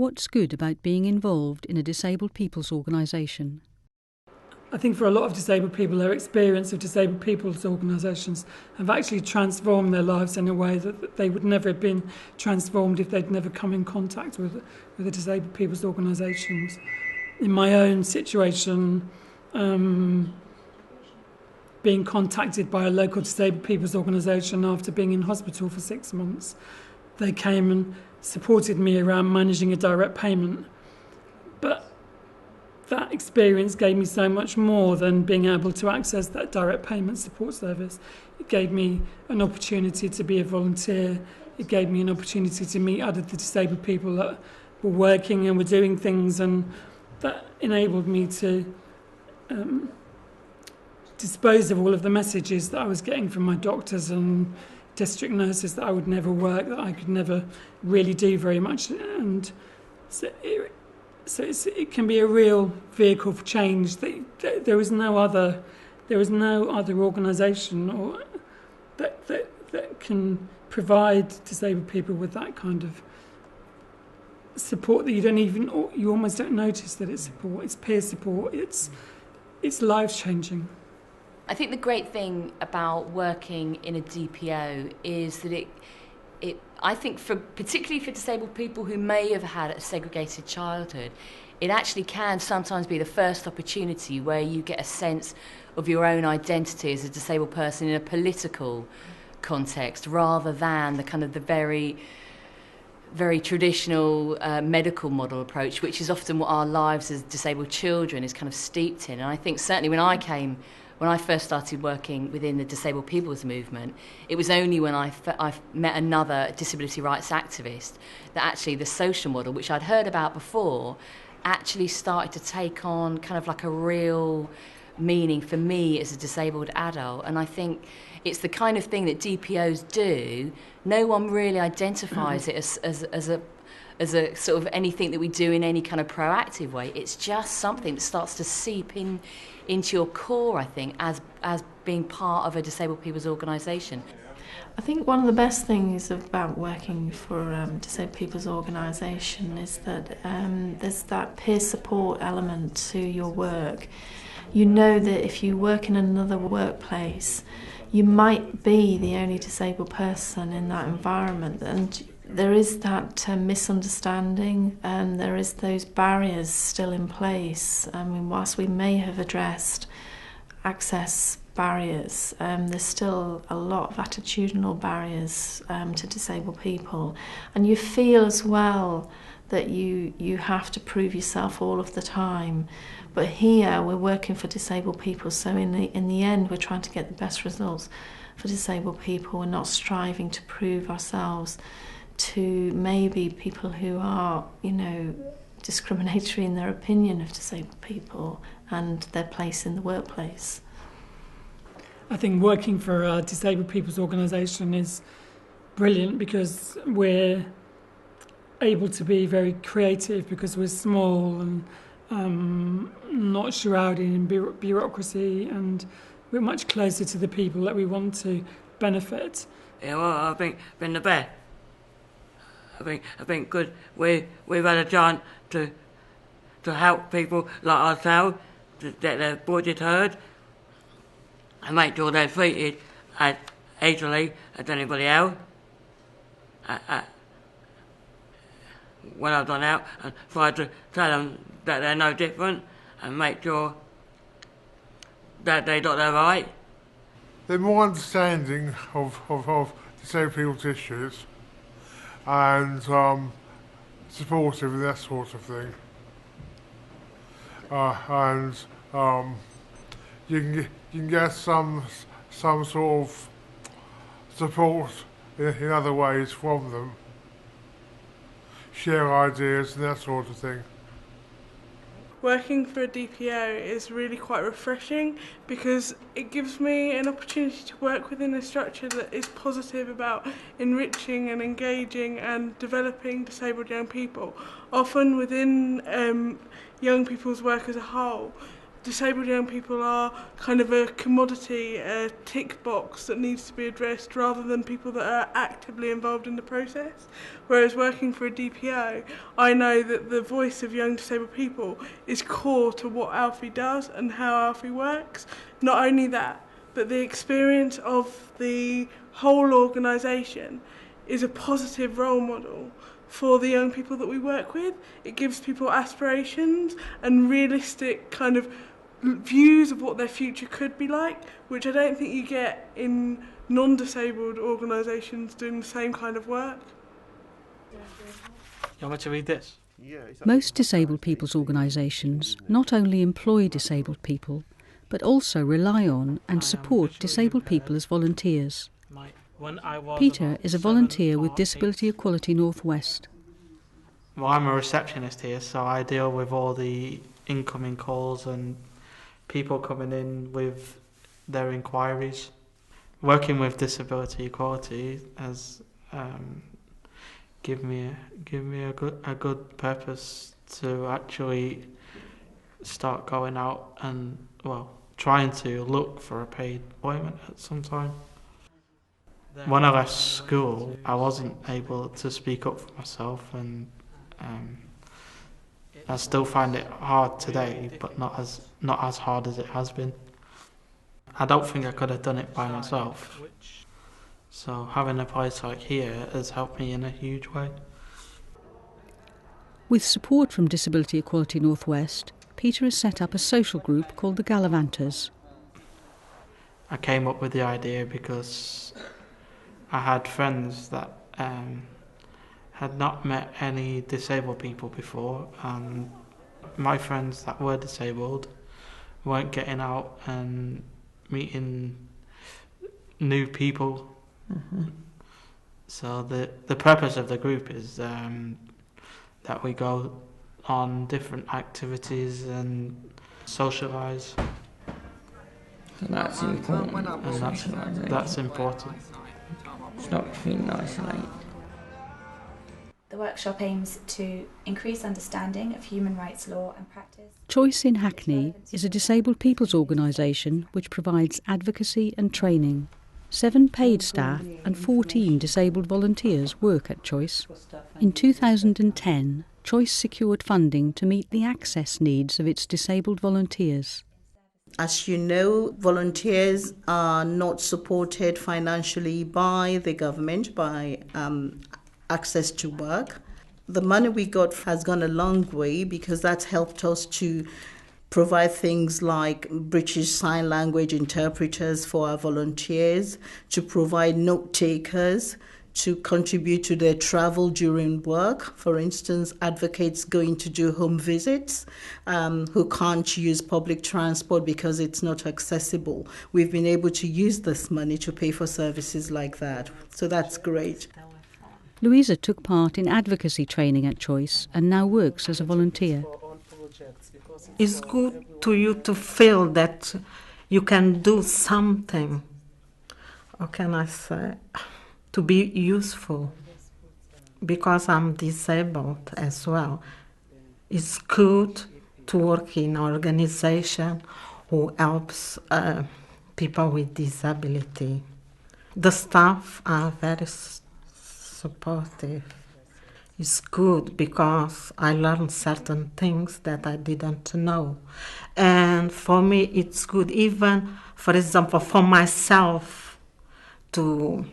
What's good about being involved in a disabled people's organisation? I think for a lot of disabled people, their experience of disabled people's organisations have actually transformed their lives in a way that they would never have been transformed if they'd never come in contact with the disabled people's organisations. In my own situation, being contacted by a local disabled people's organisation after being in hospital for 6 months, they came and supported me around managing a direct payment. But that experience gave me so much more than being able to access that direct payment support service. It gave me an opportunity to be a volunteer. It gave me an opportunity to meet other disabled people that were working and were doing things, and that enabled me to dispose of all of the messages that I was getting from my doctors and district nurses that I would never work, that I could never really do very much. And so it can be a real vehicle for change. There is no other organisation or that can provide disabled people with that kind of support that you almost don't notice that it's support. It's peer support. It's life changing. I think the great thing about working in a DPO is that I think particularly for disabled people who may have had a segregated childhood, it actually can sometimes be the first opportunity where you get a sense of your own identity as a disabled person in a political context, rather than the very, very traditional medical model approach, which is often what our lives as disabled children is kind of steeped in. And I think certainly when I first started working within the disabled people's movement, it was only when I met another disability rights activist that actually the social model, which I'd heard about before, actually started to take on kind of like a real meaning for me as a disabled adult. And I think it's the kind of thing that DPOs do. No one really identifies it as a sort of anything that we do in any kind of proactive way. It's just something that starts to seep into your core, I think, as being part of a disabled people's organisation. I think one of the best things about working for disabled people's organisation is that there's that peer support element to your work. You know that if you work in another workplace, you might be the only disabled person in that environment, and there is that misunderstanding, and there is those barriers still in place. I mean, whilst we may have addressed access barriers, there's still a lot of attitudinal barriers to disabled people, and you feel as well that you have to prove yourself all of the time. But here we're working for disabled people, so in the end we're trying to get the best results for disabled people. We're not striving to prove ourselves to maybe people who are, discriminatory in their opinion of disabled people and their place in the workplace. I think working for a disabled people's organisation is brilliant because we're able to be very creative, because we're small and not shrouded in bureaucracy, and we're much closer to the people that we want to benefit. Yeah, well, I think been the best. I think good. We've had a chance to help people like ourselves to get their voices heard and make sure they're treated as equally as anybody else. When I've gone out and tried to tell them that they're no different and make sure that they got their right. They're more understanding of disabled people's issues and supportive and that sort of thing. And you can get some sort of support in other ways from them. Share ideas and that sort of thing. Working for a DPO is really quite refreshing because it gives me an opportunity to work within a structure that is positive about enriching and engaging and developing disabled young people. Often within young people's work as a whole, disabled young people are kind of a commodity, a tick box that needs to be addressed rather than people that are actively involved in the process. Whereas working for a DPO, I know that the voice of young disabled people is core to what Alfie does and how Alfie works. Not only that, but the experience of the whole organisation is a positive role model for the young people that we work with. It gives people aspirations and realistic kind of views of what their future could be like, which I don't think you get in non-disabled organisations doing the same kind of work. You want me to read this? Most disabled people's organisations not only employ disabled people, but also rely on and support disabled people as volunteers. Peter is a volunteer with Disability Equality North West. Well, I'm a receptionist here, so I deal with all the incoming calls and people coming in with their inquiries. Working with Disability Equality has give me a good purpose to actually start going out and trying to look for a paid employment at some time. When I left school, I wasn't able to speak up for myself, and I still find it hard today, but not as hard as it has been. I don't think I could have done it by myself. So having a place like here has helped me in a huge way. With support from Disability Equality North West, Peter has set up a social group called the Gallivanters. I came up with the idea because I had friends that had not met any disabled people before, and my friends that were disabled weren't getting out and meeting new people. Mm-hmm. So the purpose of the group is that we go on different activities and socialise. That's important. And that's important. It's not feeling isolated. The workshop aims to increase understanding of human rights law and practice. Choice in Hackney is a disabled people's organisation which provides advocacy and training. 7 paid staff and 14 disabled volunteers work at Choice. In 2010, Choice secured funding to meet the access needs of its disabled volunteers. As you know, volunteers are not supported financially by the government, by access to work. The money we got has gone a long way because that's helped us to provide things like British Sign Language interpreters for our volunteers, to provide note takers, to contribute to their travel during work. For instance, advocates going to do home visits who can't use public transport because it's not accessible. We've been able to use this money to pay for services like that. So that's great. Louisa took part in advocacy training at Choice and now works as a volunteer. It's good to you to feel that you can do something, how can I say, to be useful, because I'm disabled as well. It's good to work in an organization who helps people with disability. The staff are very supportive. It's good because I learned certain things that I didn't know. And for me, it's good, even, for example, for myself, to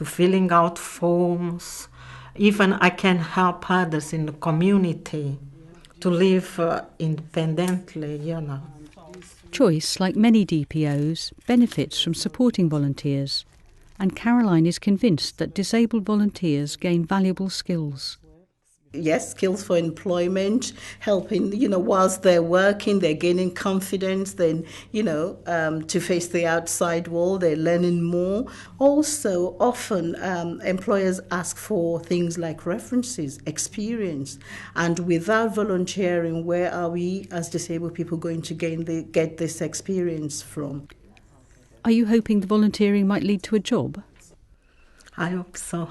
filling out forms. Even I can help others in the community to live independently, you know. Choice, like many DPOs, benefits from supporting volunteers, and Caroline is convinced that disabled volunteers gain valuable skills. Yes, skills for employment, helping, whilst they're working, they're gaining confidence, then, to face the outside world, they're learning more. Also, often employers ask for things like references, experience. And without volunteering, where are we as disabled people going to get this experience from? Are you hoping the volunteering might lead to a job? I hope so.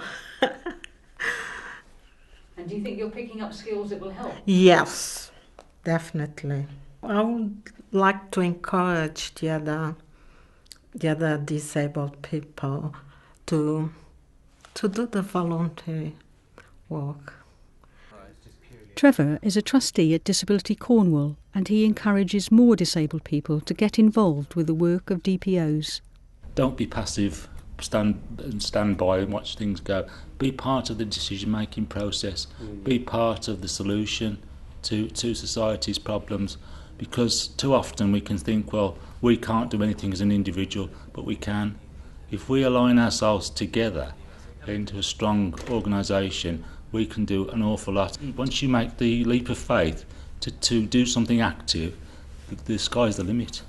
And do you think you're picking up skills that will help? Yes, definitely. I would like to encourage the other disabled people to do the voluntary work. Trevor is a trustee at Disability Cornwall, and he encourages more disabled people to get involved with the work of DPOs. Don't be passive, stand by and watch things go. Be part of the decision-making process. Be part of the solution to society's problems, because too often we can think, well, we can't do anything as an individual, but we can. If we align ourselves together into a strong organisation, we can do an awful lot. Once you make the leap of faith to do something active, the sky's the limit.